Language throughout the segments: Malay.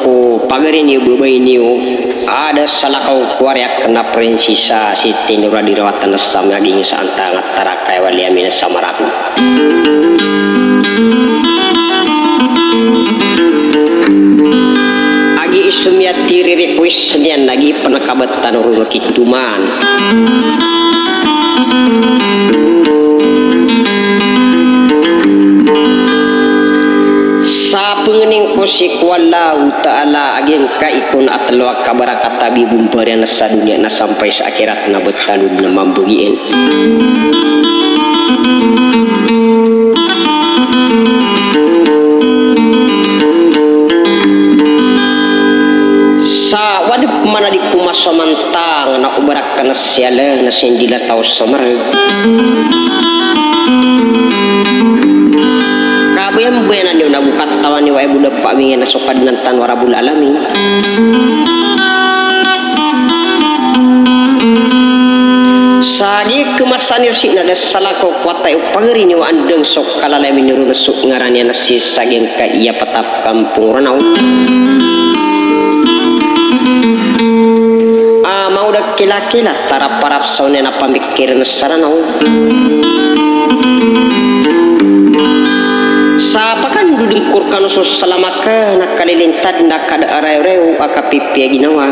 ko pagari ni bubai ni ada salah kau kuaryak kena prinsisa Siti Nurah dirawatan sam lagi santang tarakai wali amin samaraku agi isumya tiri request sedian lagi penekabatan urun kituman sa pengening posik wallahu ta'ala ageng ka ikun atlawa kabarakata bi bumparian sa dunia na sampai sa akhirat na betalud na mambugiin sa wadip mana di kumasamantang na ubarak ka na siyala na sindila tau samarag kabayang bayanan niyo nagukat tawan ni wa budak pak mingin nasukad dengan tan warabul alamin sagi kemasan yo sik nada salah ko kuatai upageri ni wa andeng sok kalalay minuru nasuk ngarania nasi sageng ka iya patap kampung Ranau mau dak kila-kila tarap parap saune na pamikir Saranau sa pakan dudungkur kanusus salamaka nakalilintad nakada arayureu akapipi ginawa.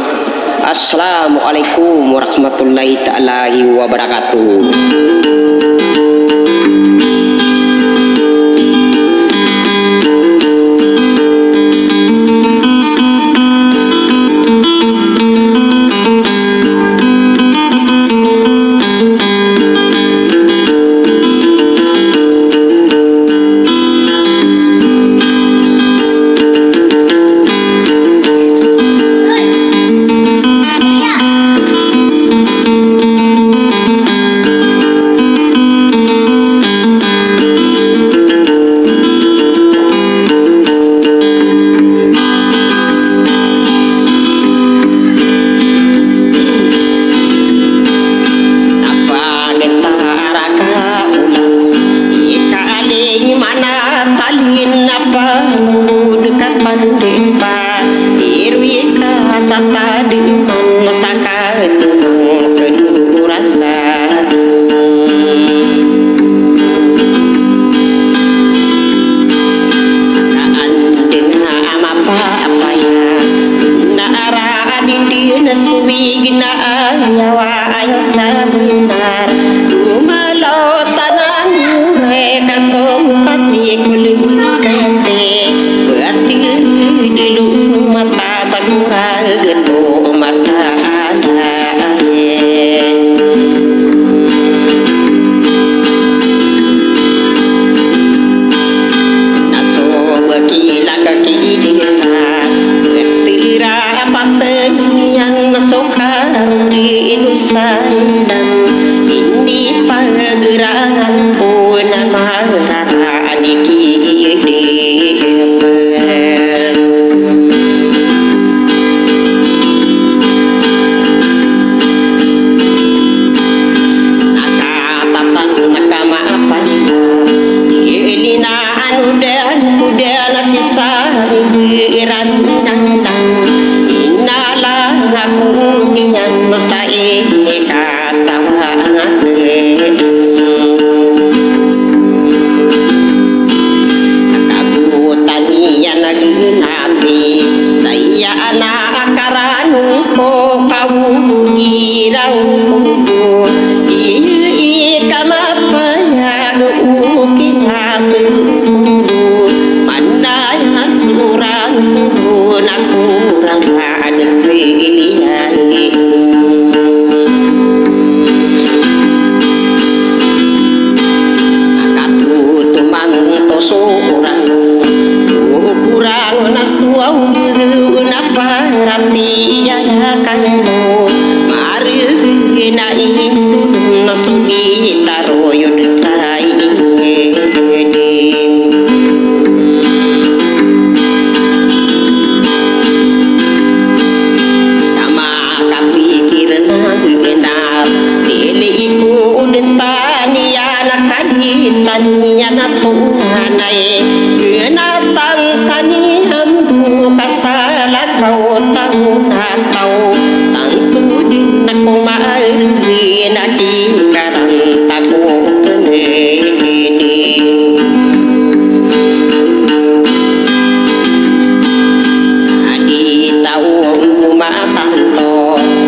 Assalamualaikum warahmatullahi ta'ala wabarakatuh. Tanya na tunganay, na tăng tani hamdu kasala kau tahu tahu tentu di nak mari nak dikaran tahu ini adi tahu mata to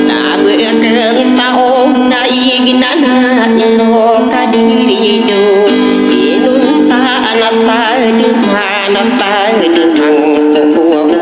na beker tahu na iginana no kadiri do inun ta anata duhana ta duhang tubuang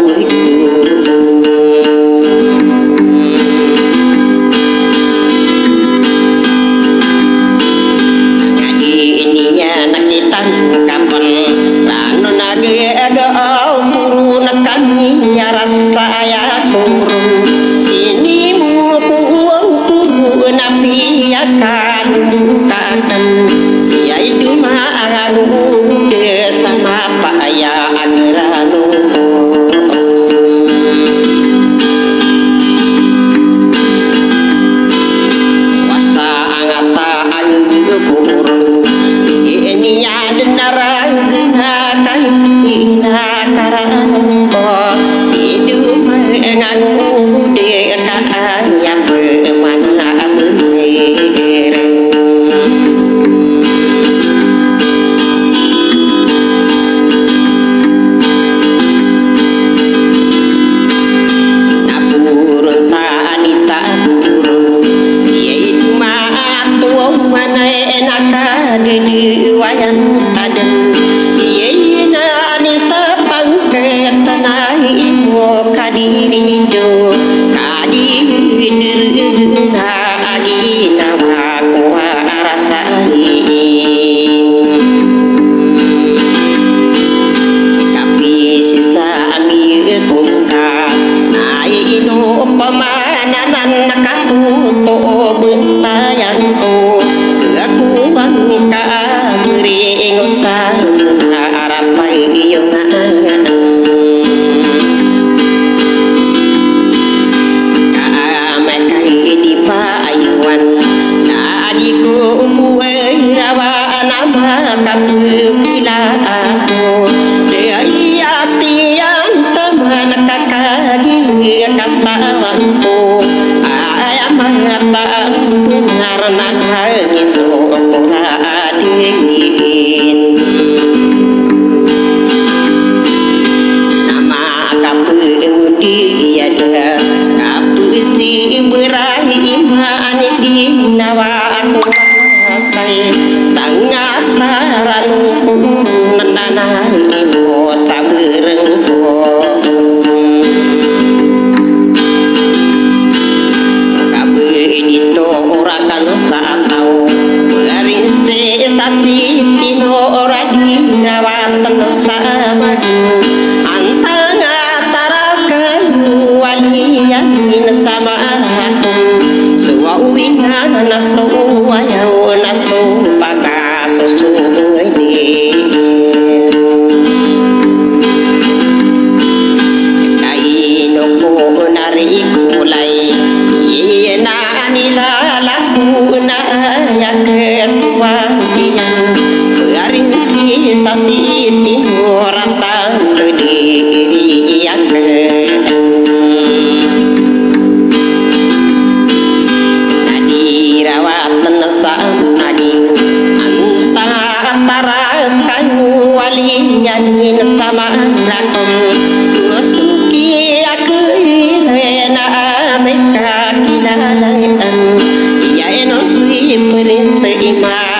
Ima